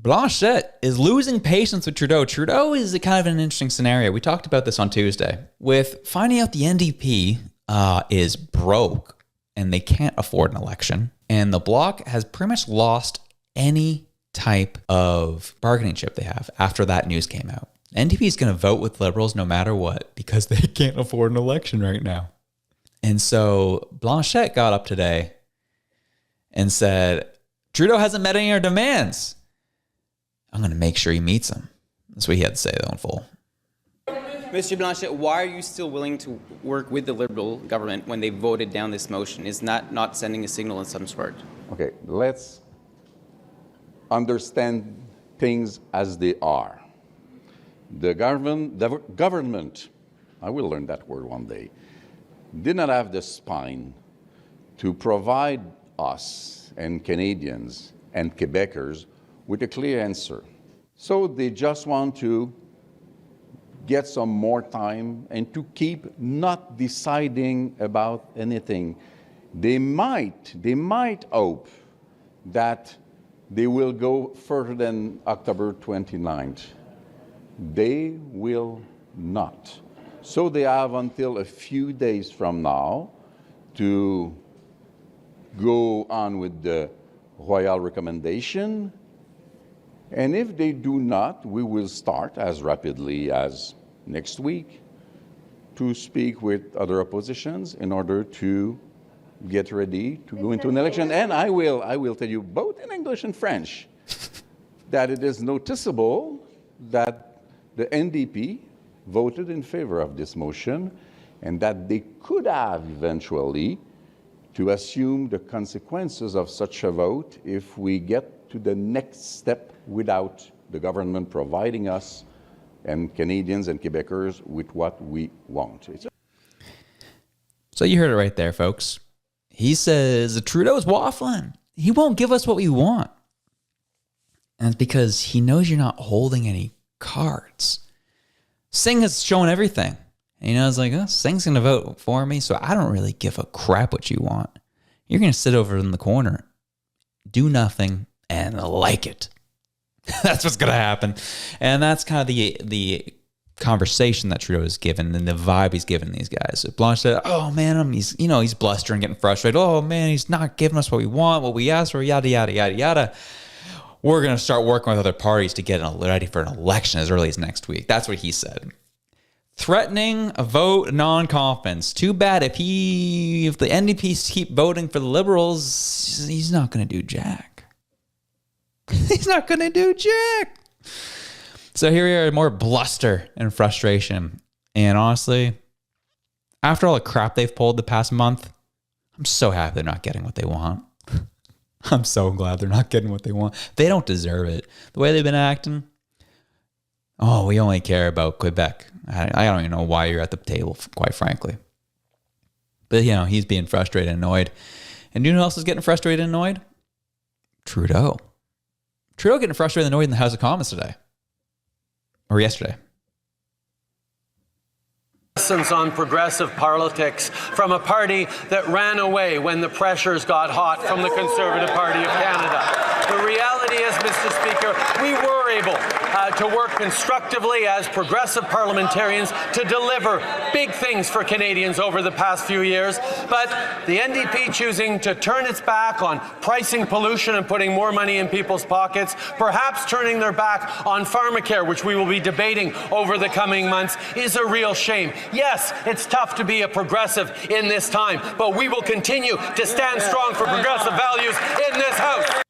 Blanchet is losing patience with Trudeau. Trudeau is a kind of an interesting scenario. We talked about this on Tuesday. With finding out the NDP is broke and they can't afford an election, and the Bloc has pretty much lost any type of bargaining chip they have after that news came out. NDP is going to vote with Liberals no matter what because they can't afford an election right now. And so Blanchet got up today and said, Trudeau hasn't met any of our demands. I'm going to make sure he meets them. That's what he had to say, though, in full. Mr. Blanchet, why are you still willing to work with the Liberal government when they voted down this motion? Is that not sending a signal in some sort? Okay, let's understand things as they are. The government, I will learn that word one day, did not have the spine to provide us and Canadians and Quebecers with a clear answer. So they just want to get some more time and to keep not deciding about anything. They might hope that they will go further than October 29th. They will not. So they have until a few days from now to go on with the royal recommendation. And if they do not, we will start as rapidly as next week to speak with other oppositions in order to get ready to go into an election. And I will tell you both in English and French that it is noticeable that the NDP voted in favor of this motion and that they could have eventually to assume the consequences of such a vote if we get to the next step without the government providing us and Canadians and Quebecers with what we want. So you heard it right there, folks. He says Trudeau's waffling. He won't give us what we want. And it's because he knows you're not holding any cards. Singh has shown everything. And he knows, like, oh, Singh's going to vote for me, so I don't really give a crap what you want. You're going to sit over in the corner, do nothing, and like it. That's what's going to happen. And that's kind of the conversation that Trudeau has given and the vibe he's given these guys. Blanche said, oh, man, he's blustering, getting frustrated. Oh, man, he's not giving us what we want, what we asked for, yada, yada, yada, yada. We're going to start working with other parties to get ready for an election as early as next week. That's what he said. Threatening a vote non-confidence. Too bad if the NDPs keep voting for the Liberals, he's not going to do jack. He's not going to do jack. So here we are, more bluster and frustration. And honestly, after all the crap they've pulled the past month, I'm so happy they're not getting what they want. I'm so glad they're not getting what they want. They don't deserve it. The way they've been acting, oh, we only care about Quebec. I don't even know why you're at the table, quite frankly. But, he's being frustrated and annoyed. And you know who else is getting frustrated and annoyed? Trudeau. Trudeau getting frustrated and annoyed in the House of Commons today. Or yesterday. Lessons on progressive politics from a party that ran away when the pressures got hot from the Conservative Party of Canada. The reality is, Mr. Speaker, we were able to work constructively as progressive parliamentarians to deliver big things for Canadians over the past few years. But the NDP choosing to turn its back on pricing pollution and putting more money in people's pockets, perhaps turning their back on pharmacare, which we will be debating over the coming months, is a real shame. Yes, it's tough to be a progressive in this time, but we will continue to stand strong for progressive values in this House.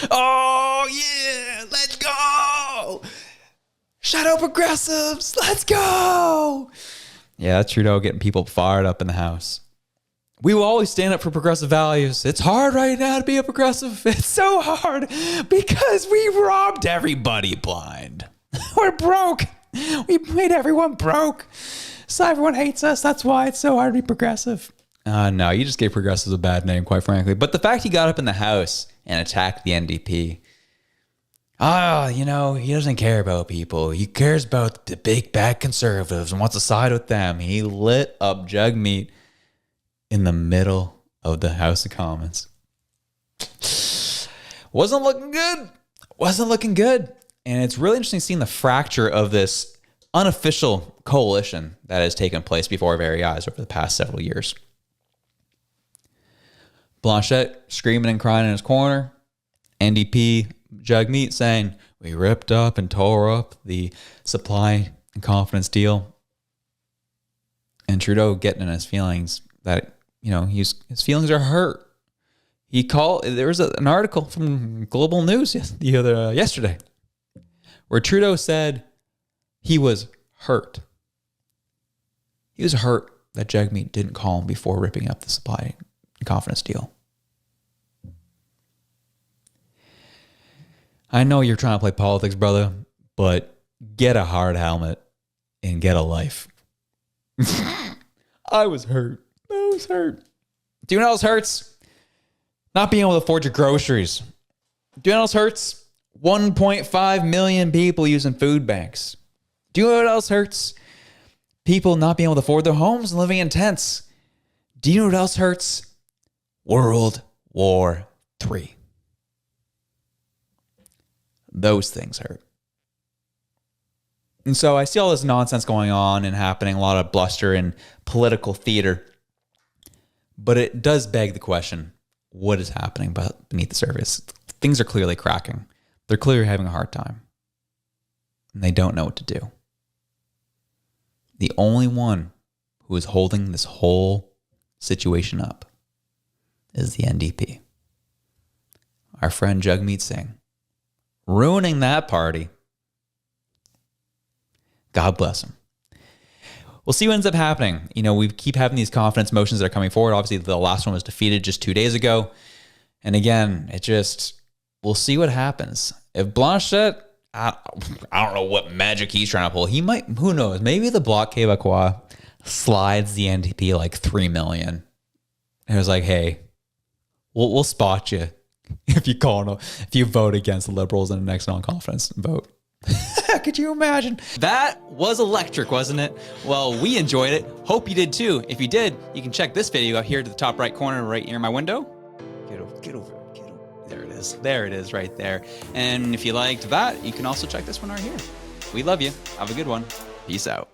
Oh, yeah, let's go. Shadow progressives, let's go. Yeah, that's Trudeau getting people fired up in the House. We will always stand up for progressive values. It's hard right now to be a progressive. It's so hard because we robbed everybody blind. We're broke. We made everyone broke. So everyone hates us. That's why it's so hard to be progressive. No, you just gave progressives a bad name, quite frankly. But the fact he got up in the House and attacked the NDP. He doesn't care about people. He cares about the big bad conservatives and wants to side with them. He lit up Jagmeet in the middle of the House of Commons. Wasn't looking good. wasn't looking good. And it's really interesting seeing the fracture of this unofficial coalition that has taken place before our very eyes over the past several years. Blanchet screaming and crying in his corner. NDP Jagmeet saying, we ripped up and tore up the supply and confidence deal. And Trudeau getting in his feelings that, his feelings are hurt. There was an article from Global News yesterday where Trudeau said he was hurt. He was hurt that Jagmeet didn't call him before ripping up the supply and confidence deal. I know you're trying to play politics, brother, but get a hard helmet and get a life. I was hurt. Do you know what else hurts? Not being able to afford your groceries. Do you know what else hurts? 1.5 million people using food banks. Do you know what else hurts? People not being able to afford their homes and living in tents. Do you know what else hurts? World War III. Those things hurt. And so I see all this nonsense going on and happening, a lot of bluster and political theater. But it does beg the question, what is happening beneath the surface? Things are clearly cracking. They're clearly having a hard time. And they don't know what to do. The only one who is holding this whole situation up is the NDP. Our friend Jagmeet Singh. Ruining that party. God bless him. We'll see what ends up happening. We keep having these confidence motions that are coming forward. Obviously, the last one was defeated just 2 days ago. And again, we'll see what happens. If Blanchet, I don't know what magic he's trying to pull. He might, who knows? Maybe the Bloc Québécois slides the NDP like $3 million. And it was like, hey, we'll spot you if you vote against the Liberals in the next non-confidence vote. Could you imagine? That was electric, wasn't it? Well, we enjoyed it. Hope you did too. If you did, you can check this video out here to the top right corner right near my window. Get over. There it is. There it is right there. And if you liked that, you can also check this one right here. We love you. Have a good one. Peace out.